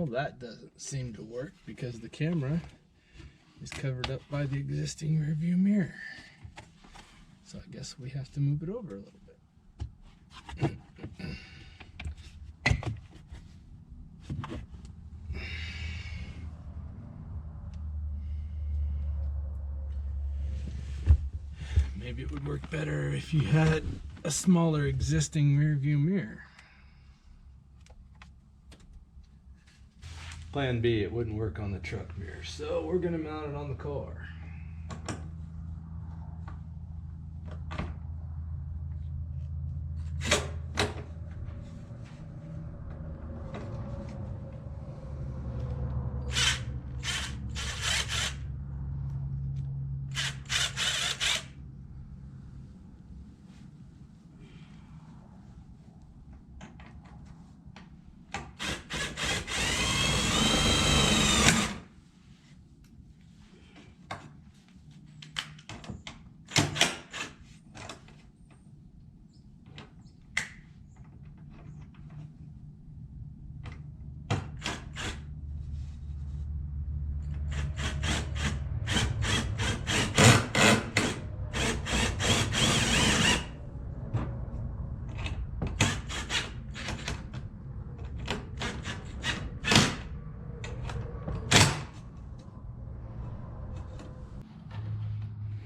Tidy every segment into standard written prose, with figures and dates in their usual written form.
Well, that doesn't seem to work because the camera is covered up by the existing rear view mirror. So I guess we have to move it over a little bit. Maybe it would work better if you had a smaller existing rear view mirror. Plan B, it wouldn't work on the truck mirror, so we're gonna mount it on the car.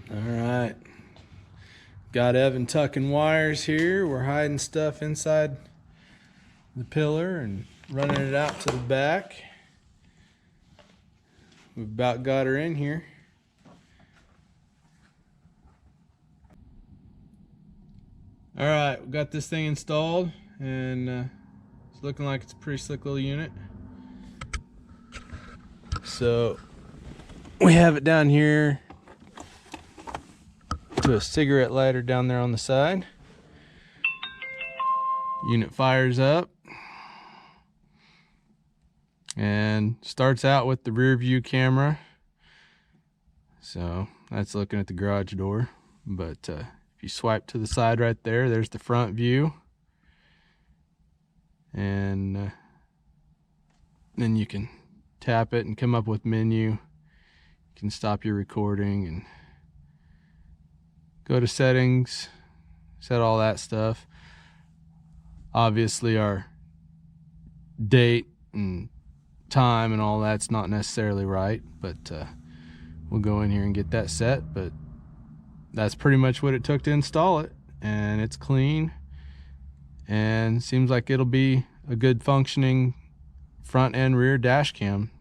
Alright, got Evan tucking wires here. We're hiding stuff inside the pillar and running it out to the back. We've about got her in here. Alright, we got this thing installed and it's looking like it's a pretty slick little unit. So we have it down here to a cigarette lighter down there on the side. Unit fires up and starts out with the rear view camera. So that's looking at the garage door, but if you swipe to the side right there, there's the front view, and then you can tap it and come up with menu. You can stop your recording and go to settings, set all that stuff. Obviously our date and time and all that's not necessarily right, but we'll go in here and get that set. But that's pretty much what it took to install it, and it's clean and seems like it'll be a good functioning front and rear dash cam.